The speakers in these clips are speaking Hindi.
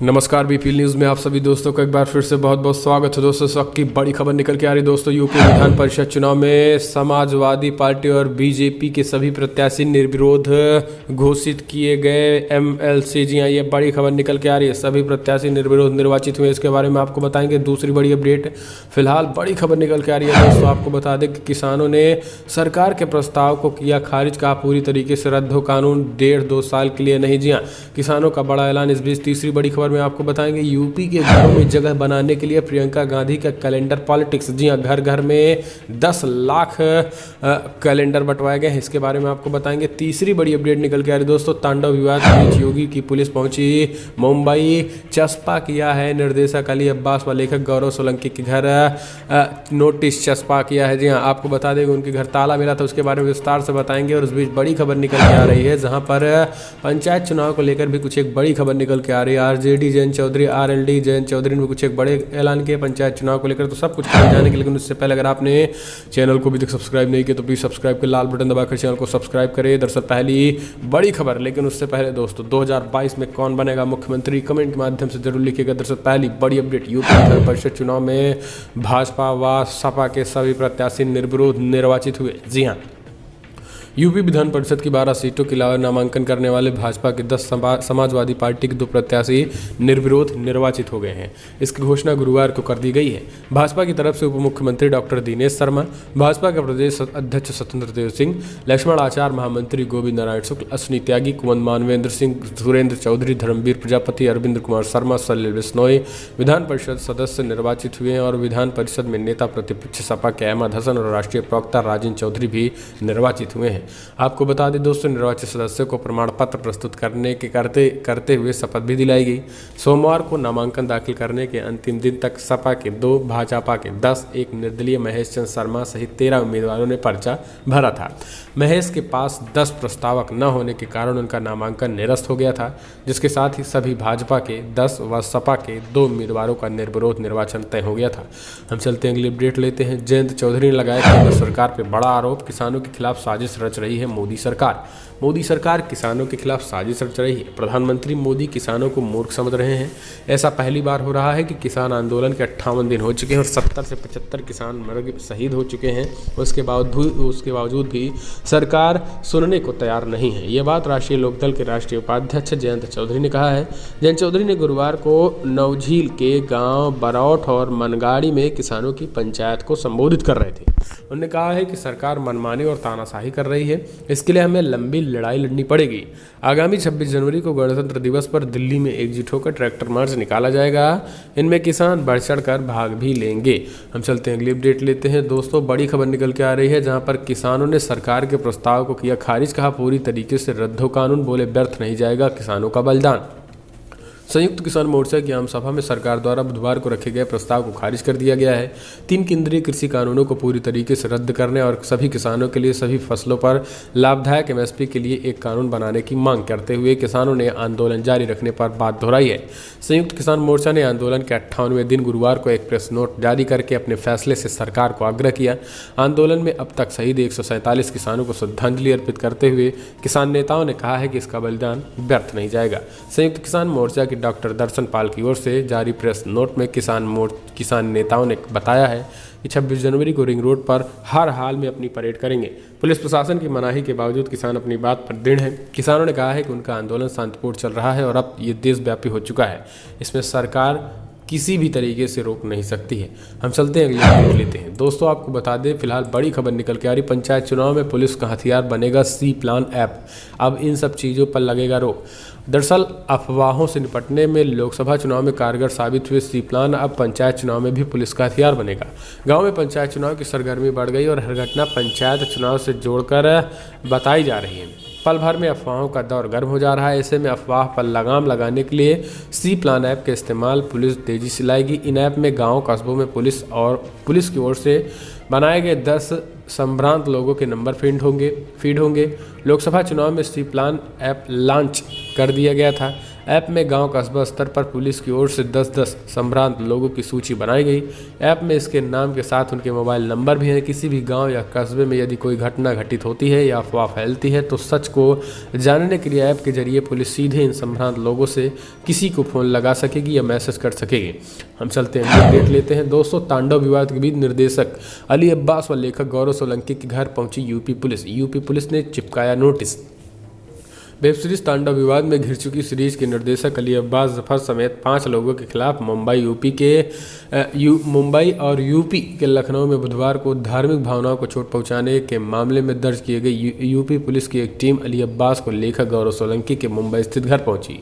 नमस्कार बीपीएल न्यूज़ में आप सभी दोस्तों का एक बार फिर से बहुत बहुत स्वागत है। दोस्तों इस वक्त की बड़ी खबर निकल के आ रही दोस्तों, यूपी विधान परिषद चुनाव में समाजवादी पार्टी और बीजेपी के सभी प्रत्याशी निर्विरोध घोषित किए गए। एमएलसी जी हाँ, ये बड़ी खबर निकल के आ रही है। सभी प्रत्याशी निर्विरोध निर्वाचित हुए, इसके बारे में आपको बताएंगे। दूसरी बड़ी अपडेट, फिलहाल बड़ी खबर निकल के आ रही है दोस्तों, आपको बता दें कि किसानों ने सरकार के प्रस्ताव को किया खारिज, कहा पूरी तरीके से रद्द हो कानून, 1.5-2 साल के लिए नहीं। जी हाँ, किसानों का बड़ा ऐलान। इस बीच तीसरी बड़ी खबर में आपको बताएंगे, यूपी के घरों में जगह बनाने के लिए प्रियंका गांधी का कैलेंडर पॉलिटिक्स। जी हां, घर घर में 10 लाख कैलेंडर बंटवाए गए हैं, इसके बारे में आपको बताएंगे। तीसरी बड़ी अपडेट निकल के आ रही दोस्तों, तांडव विवाद के बीच योगी की पुलिस पहुंची मुंबई, चस्पा किया है निर्देशक अली अब्बास व लेखक गौरव सोलंकी के घर नोटिस चस्पा किया है। जी हाँ, आपको बता दें उनके घर ताला मिला था, उसके बारे में विस्तार से बताएंगे। और उस बीच बड़ी खबर निकल के आ रही है, जहाँ पर पंचायत चुनाव को लेकर भी कुछ एक बड़ी खबर निकल के आ रही है। आरजेडी जयंत चौधरी, आरएलडी जयंत चौधरी ने कुछ एक बड़े ऐलान किए पंचायत चुनाव को लेकर, तो सब कुछ जाने के। लेकिन उससे पहले अगर आपने चैनल को भी तक सब्सक्राइब नहीं किया तो प्लीज सब्सक्राइब कर लाल बटन दबाकर चैनल को सब्सक्राइब करें। दरअसल पहली बड़ी खबर, लेकिन उससे पहले दोस्तों 2022 में कौन बनेगा मुख्यमंत्री, कमेंट के माध्यम से जरूर लिखिएगा। दरअसल पहली बड़ी अपडेट, यूपी विधान परिषद चुनाव में भाजपा व सपा के सभी प्रत्याशी निर्विरोध निर्वाचित हुए। जी हाँ, यूपी विधान परिषद की 12 सीटों के अलावा नामांकन करने वाले भाजपा के 10 समाजवादी पार्टी के 2 प्रत्याशी निर्विरोध निर्वाचित हो गए हैं। इसकी घोषणा गुरुवार को कर दी गई है। भाजपा की तरफ से उप मुख्यमंत्री डॉक्टर दिनेश शर्मा, भाजपा के प्रदेश अध्यक्ष स्वतंत्र देव सिंह, लक्ष्मण आचार्य, महामंत्री गोविंद नारायण शुक्ल, अश्विनी त्यागी, कुंवर मानवेंद्र सिंह, सुरेंद्र चौधरी, धर्मवीर प्रजापति, अरविंद कुमार शर्मा, सलिल बिश्नोई विधान परिषद सदस्य निर्वाचित हुए हैं। और विधान परिषद में नेता प्रतिपक्ष सपा के अहमद हसन और राष्ट्रीय प्रवक्ता राजेंद्र चौधरी भी निर्वाचित हुए हैं। आपको बता दें दोस्तों, निर्वाचित सदस्यों को प्रमाण पत्र प्रस्तुत करते हुए शपथ भी दिलाई गई। सोमवार को नामांकन दाखिल करने के अंतिम दिन तक सपा के 2, भाजपा के 10, एक निर्दलीय महेश चंद्र शर्मा सहित 13 उम्मीदवारों ने पर्चा भरा था। महेश के पास 10 प्रस्तावक न होने के कारण उनका नामांकन निरस्त हो गया था, जिसके साथ ही सभी भाजपा के 10 व सपा के 2 उम्मीदवारों का निर्विरोध निर्वाचन तय हो गया था। हम चलते हैं अगली अपडेट लेते हैं। जयंत चौधरी ने लगाया केंद्र सरकार पर बड़ा आरोप, किसानों के खिलाफ साजिश रच रही है मोदी सरकार। मोदी सरकार किसानों के खिलाफ साजिश रच रही है। प्रधानमंत्री मोदी किसानों को मूर्ख समझ रहे हैं। ऐसा पहली बार हो रहा है कि किसान आंदोलन के 58 दिन हो चुके हैं और 70 से 75 किसान मर शहीद हो चुके हैं। उसके बावजूद भी सरकार सुनने को तैयार नहीं है। ये बात राष्ट्रीय लोकदल के राष्ट्रीय उपाध्यक्ष जयंत चौधरी ने कहा है। जयंत चौधरी ने गुरुवार को नवझील के गाँव बरौठ और मनगाड़ी में किसानों की पंचायत को संबोधित कर रहे थे। उन्होंने कहा है कि सरकार मनमानी और तानाशाही कर रही है, इसके लिए हमें लंबी लड़ाई लड़नी पड़ेगी। आगामी 26 जनवरी को गणतंत्र दिवस पर दिल्ली में एकजुट होकर ट्रैक्टर मार्च निकाला जाएगा। इनमें किसान बढ़ चढ़ कर भाग भी लेंगे। हम चलते हैं अगली अपडेट लेते हैं दोस्तों, बड़ी खबर निकल के आ रही है, जहां पर किसानों ने सरकार के प्रस्ताव को किया खारिज, कहा पूरी तरीके से रद्द हो कानून, बोले व्यर्थ नहीं जाएगा किसानों का बलिदान। संयुक्त किसान मोर्चा की आम सभा में सरकार द्वारा बुधवार को रखे गए प्रस्ताव को खारिज कर दिया गया है। 3 केंद्रीय कृषि कानूनों को पूरी तरीके से रद्द करने और सभी किसानों के लिए सभी फसलों पर लाभदायक एमएसपी के लिए एक कानून बनाने की मांग करते हुए किसानों ने आंदोलन जारी रखने पर बात दोहराई है। संयुक्त किसान मोर्चा ने आंदोलन के 58वें दिन गुरुवार को एक प्रेस नोट जारी करके अपने फैसले से सरकार को आग्रह किया। आंदोलन में अब तक शहीद 147 किसानों को श्रद्धांजलि अर्पित करते हुए किसान नेताओं ने कहा है कि इसका बलिदान व्यर्थ नहीं जाएगा। संयुक्त किसान मोर्चा की डॉक्टर दर्शन पाल की ओर से जारी प्रेस नोट में किसान नेताओं ने बताया है कि 26 जनवरी को रिंग रोड पर हर हाल में अपनी परेड करेंगे। पुलिस प्रशासन की मनाही के बावजूद किसान अपनी बात पर दृढ़ हैं। किसानों ने कहा है कि उनका आंदोलन शांतिपूर्ण चल रहा है और अब ये देशव्यापी हो चुका है, इसमें सरकार किसी भी तरीके से रोक नहीं सकती है। हम चलते हैं अगली अपडेट लेते हैं दोस्तों, आपको बता दें फिलहाल बड़ी खबर निकल के आ रही, पंचायत चुनाव में पुलिस का हथियार बनेगा सी प्लान ऐप। अब इन सब चीज़ों पर लगेगा रोक। दरअसल अफवाहों से निपटने में लोकसभा चुनाव में कारगर साबित हुए सी प्लान अब पंचायत चुनाव में भी पुलिस का हथियार बनेगा। गाँव में पंचायत चुनाव की सरगर्मी बढ़ गई और हर घटना पंचायत चुनाव से जोड़कर बताई जा रही है। पल भर में अफवाहों का दौर गर्म हो जा रहा है। ऐसे में अफवाह पर लगाम लगाने के लिए सी प्लान ऐप के इस्तेमाल पुलिस तेजी से लाएगी। इन ऐप में गांव कस्बों में पुलिस की ओर से बनाए गए 10 संभ्रांत लोगों के नंबर फीड होंगे। लोकसभा चुनाव में सी प्लान ऐप लॉन्च कर दिया गया था। ऐप में गांव कस्बा स्तर पर पुलिस की ओर से 10-10 संभ्रांत लोगों की सूची बनाई गई। ऐप में इसके नाम के साथ उनके मोबाइल नंबर भी हैं। किसी भी गांव या कस्बे में यदि कोई घटना घटित होती है या अफवाह फैलती है तो सच को जानने के लिए ऐप के जरिए पुलिस सीधे इन संभ्रांत लोगों से किसी को फ़ोन लगा सकेगी या मैसेज कर सकेगी। हम चलते हैं अपडेट लेते हैं दोस्तों। तांडव विवाद के बीच निर्देशक अली अब्बास व लेखक गौरव सोलंकी के घर पहुंची यूपी पुलिस ने चिपकाया नोटिस। वेब सीरीज तांडव विवाद में घिर चुकी सीरीज के निर्देशक अली अब्बास जफर समेत 5 लोगों के खिलाफ मुंबई और यूपी के लखनऊ में बुधवार को धार्मिक भावनाओं को चोट पहुंचाने के मामले में दर्ज किए गए यूपी पुलिस की एक टीम अली अब्बास को लेखक गौरव सोलंकी के मुंबई स्थित घर पहुंची।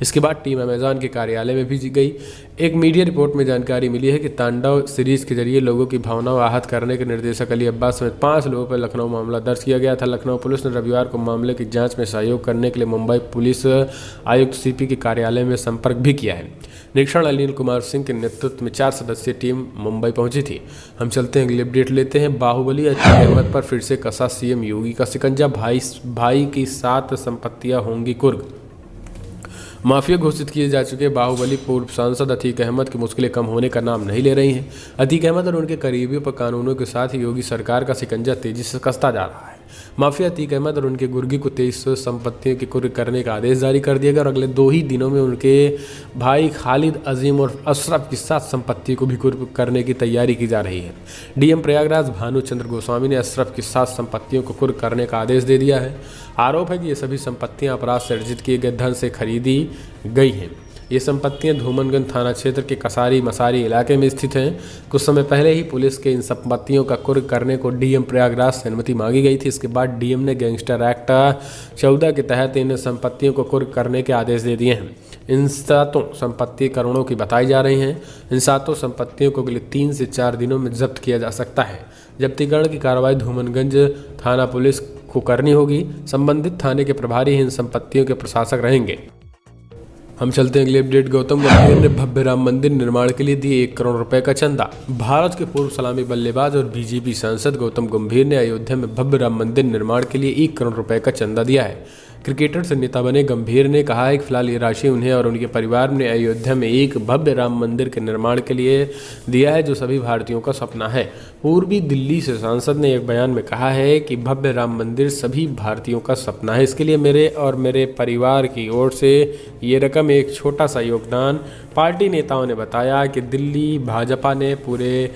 इसके बाद टीम अमेजॉन के कार्यालय में भेजी गई। एक मीडिया रिपोर्ट में जानकारी मिली है कि तांडव सीरीज के जरिए लोगों की भावनाओं आहत करने के निर्देशक अली अब्बास समेत 5 लोगों पर लखनऊ मामला दर्ज किया गया था। लखनऊ पुलिस ने रविवार को मामले की जांच में सहयोग करने के लिए मुंबई पुलिस आयुक्त सीपी के कार्यालय में संपर्क भी किया है। निरीक्षण अनिल कुमार सिंह के नेतृत्व में 4 सदस्यीय टीम मुंबई पहुंची थी। हम चलते हैं अगली अपडेट लेते हैं। बाहुबली अतीक अहमद पर फिर से कसा सीएम योगी का शिकंजा। भाई की 7 संपत्तियां होंगी कुर्क। माफिया घोषित किए जा चुके बाहुबली पूर्व सांसद अतीक अहमद की मुश्किलें कम होने का नाम नहीं ले रही हैं। अतीक अहमद और उनके करीबियों पर कानूनों के साथ ही योगी सरकार का शिकंजा तेजी से कसता जा रहा है। माफिया अतीक अहमद और उनके गुर्गी को 23 संपत्तियों की कुर्क करने का आदेश जारी कर दिया गया और अगले 2 ही दिनों में उनके भाई खालिद अजीम और अशरफ की 7 संपत्ति को भी कुर्क करने की तैयारी की जा रही है। डीएम प्रयागराज भानुचंद्र गोस्वामी ने अशरफ की 7 संपत्तियों को कुर्क करने का आदेश दे दिया है। आरोप है कि ये सभी संपत्तियां अपराध से अर्जित किए गए धन से खरीदी गई हैं। ये संपत्तियां धूमनगंज थाना क्षेत्र के कसारी मसारी इलाके में स्थित हैं। कुछ समय पहले ही पुलिस के इन संपत्तियों का कुर्क करने को डीएम प्रयागराज से अनुमति मांगी गई थी। इसके बाद डीएम ने गैंगस्टर एक्ट 14 के तहत इन संपत्तियों को कुर्क करने के आदेश दे दिए हैं। इन 7 संपत्ति करोड़ों की बताई जा रही हैं। इन 7 संपत्तियों को अगले 3 से 4 दिनों में जब्त किया जा सकता है। जब्तीकरण की कार्रवाई धूमनगंज थाना पुलिस को करनी होगी। संबंधित थाने के प्रभारी इन संपत्तियों के प्रशासक रहेंगे। हम चलते हैं अगले अपडेट। गौतम गंभीर ने भव्य राम मंदिर निर्माण के लिए दिए 1 करोड़ रुपए का चंदा। भारत के पूर्व सलामी बल्लेबाज और बीजेपी सांसद गौतम गंभीर ने अयोध्या में भव्य राम मंदिर निर्माण के लिए 1 करोड़ रुपए का चंदा दिया है। क्रिकेटर से नेता बने गंभीर ने कहा है कि फिलहाल ये राशि उन्हें और उनके परिवार ने अयोध्या में एक भव्य राम मंदिर के निर्माण के लिए दिया है, जो सभी भारतीयों का सपना है। पूर्वी दिल्ली से सांसद ने एक बयान में कहा है कि भव्य राम मंदिर सभी भारतीयों का सपना है। इसके लिए मेरे और मेरे परिवार की ओर से ये रकम एक छोटा सा योगदान। पार्टी नेताओं ने बताया कि दिल्ली भाजपा ने पूरे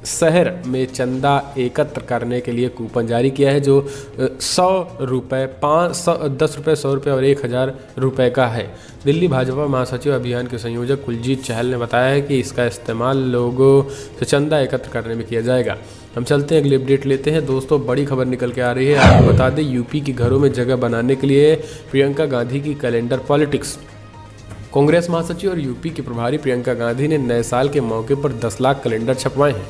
शहर में चंदा एकत्र करने के लिए कूपन जारी किया है, जो 100 रुपये, 10 रुपये, 100 रुपये और 1000 रुपये का है। दिल्ली भाजपा महासचिव अभियान के संयोजक कुलजीत चहल ने बताया है कि इसका इस्तेमाल लोगों से चंदा एकत्र करने में किया जाएगा। हम चलते हैं अगली अपडेट लेते हैं दोस्तों। बड़ी खबर निकल के आ रही है। आपको बता दें, यूपी की घरों में जगह बनाने के लिए प्रियंका गांधी की कैलेंडर पॉलिटिक्स। कांग्रेस महासचिव और यूपी की प्रभारी प्रियंका गांधी ने नए साल के मौके पर 10 लाख कैलेंडर छपवाए हैं,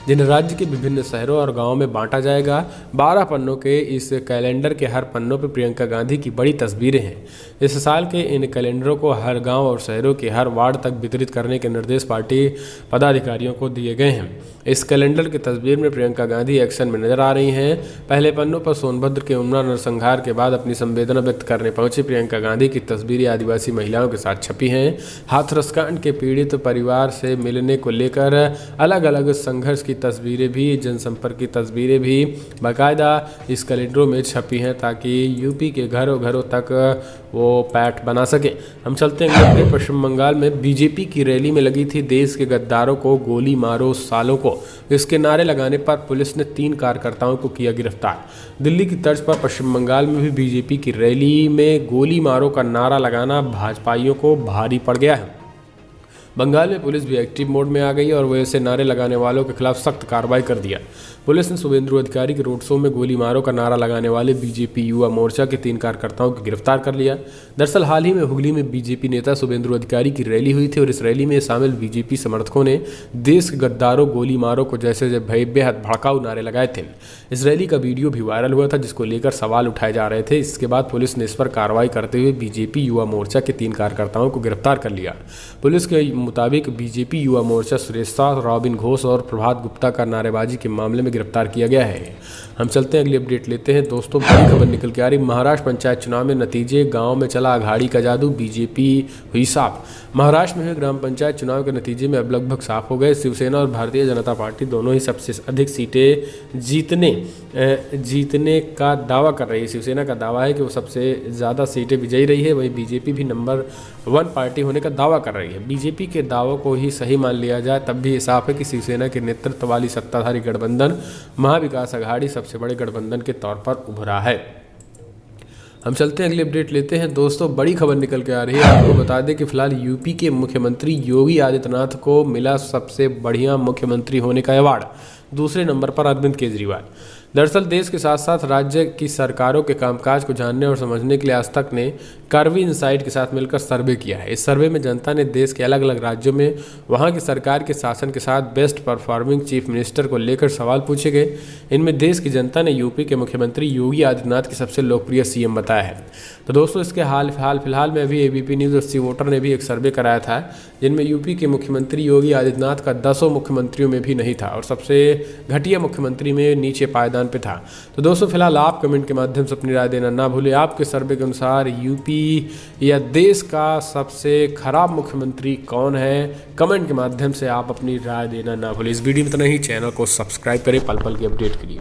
जिन्हें राज्य के विभिन्न शहरों और गांवों में बांटा जाएगा। 12 पन्नों के इस कैलेंडर के हर पन्नों पर प्रियंका गांधी की बड़ी तस्वीरें हैं। इस साल के इन कैलेंडरों को हर गांव और शहरों के हर वार्ड तक वितरित करने के निर्देश पार्टी पदाधिकारियों को दिए गए हैं। इस कैलेंडर की तस्वीर में प्रियंका गांधी एक्शन में नजर आ रही हैं। पहले पन्नों पर सोनभद्र के उमरा नरसंहार के बाद अपनी संवेदना व्यक्त करने पहुंची प्रियंका गांधी की तस्वीरें आदिवासी महिलाओं के साथ छपी हैं। हाथरस कांड के पीड़ित परिवार से मिलने को लेकर अलग अलग संघर्ष की तस्वीरें भी, जनसंपर्क की तस्वीरें भी बाकायदा इस कैलेंडरों में छपी हैं, ताकि यूपी के घरों घरों तक वो पैठ बना सके। हम चलते हैं पश्चिम बंगाल में बीजेपी की रैली में लगी थी देश के गद्दारों को गोली मारो सालों को। इसके नारे लगाने पर पुलिस ने 3 कार्यकर्ताओं को किया गिरफ्तार। दिल्ली की तर्ज पर पश्चिम बंगाल में भी बीजेपी की रैली में गोली मारो का नारा लगाना भाजपाइयों को भारी पड़ गया है। बंगाल में पुलिस भी एक्टिव मोड में आ गई और वो ऐसे नारे लगाने वालों के खिलाफ सख्त कार्रवाई कर दिया। पुलिस ने शुभेंदु अधिकारी के रोड शो में गोली मारो का नारा लगाने वाले बीजेपी युवा मोर्चा के 3 कार्यकर्ताओं को गिरफ्तार कर लिया। दरअसल हाल ही में हुगली में बीजेपी नेता शुभेंदु अधिकारी की रैली हुई थी और इस रैली में शामिल बीजेपी समर्थकों ने देश के गद्दारों गोली मारो को जैसे बेहद भड़काऊ नारे लगाए थे। इस रैली का वीडियो भी वायरल हुआ था, जिसको लेकर सवाल उठाए जा रहे थे। इसके बाद पुलिस ने इस पर कार्रवाई करते हुए बीजेपी युवा मोर्चा के 3 कार्यकर्ताओं को गिरफ्तार कर लिया। पुलिस के मुताबिक बीजेपी युवा मोर्चा सुरेश रॉबिन घोष और प्रभात गुप्ता का नारेबाजी के मामले में गिरफ्तार किया गया है। हम चलते हैं अगली अपडेट लेते हैं दोस्तों। बड़ी खबर निकल के आ रही, महाराष्ट्र पंचायत चुनाव में नतीजे, गांव में चला अघाड़ी का जादू, बीजेपी हुई साफ। महाराष्ट्र में हुए ग्राम पंचायत चुनाव के नतीजे में अब लगभग साफ हो गए। शिवसेना और भारतीय जनता पार्टी दोनों ही सबसे अधिक सीटें जीतने का दावा कर रही है। शिवसेना का दावा है कि वो सबसे ज़्यादा सीटें विजयी रही है, वहीं बीजेपी भी नंबर 1 पार्टी होने का दावा कर रही है। बीजेपी के दावों को ही सही मान लिया जाए तब भी साफ है कि शिवसेना के नेतृत्व वाली सत्ताधारी गठबंधन महाविकास अघाड़ी सबसे बड़े गठबंधन के तौर पर उभरा है। हम चलते हैं अगली अपडेट लेते हैं दोस्तों। बड़ी खबर निकल के आ रही है, आपको बता दें कि फिलहाल यूपी के मुख्यमंत्री योगी आदित्यनाथ को मिला सबसे बढ़िया मुख्यमंत्री होने का अवार्ड। दूसरे नंबर पर अरविंद केजरीवाल। दरअसल देश के साथ साथ राज्य की सरकारों के कामकाज को जानने और समझने के लिए आज तक ने कर्वी इनसाइट के साथ मिलकर सर्वे किया है। इस सर्वे में जनता ने देश के अलग अलग राज्यों में वहां की सरकार के शासन के साथ बेस्ट परफॉर्मिंग चीफ मिनिस्टर को लेकर सवाल पूछे गए। इनमें देश की जनता ने यूपी के मुख्यमंत्री योगी आदित्यनाथ की सबसे लोकप्रिय सीएम बताया है। तो दोस्तों इसके फिलहाल में अभी एबीपी न्यूज़ और सी वोटर ने भी एक सर्वे कराया था, जिनमें यूपी के मुख्यमंत्री योगी आदित्यनाथ का 10 मुख्यमंत्रियों में भी नहीं था और सबसे घटिया मुख्यमंत्री में नीचे पायदान पे था। तो दोस्तों फिलहाल आप कमेंट के माध्यम से अपनी राय देना ना भूलें। आपके सर्वे के अनुसार यूपी या देश का सबसे खराब मुख्यमंत्री कौन है? कमेंट के माध्यम से आप अपनी राय देना ना भूलें। इस वीडियो में इतना ही। चैनल को सब्सक्राइब करें पल पल की अपडेट के लिए।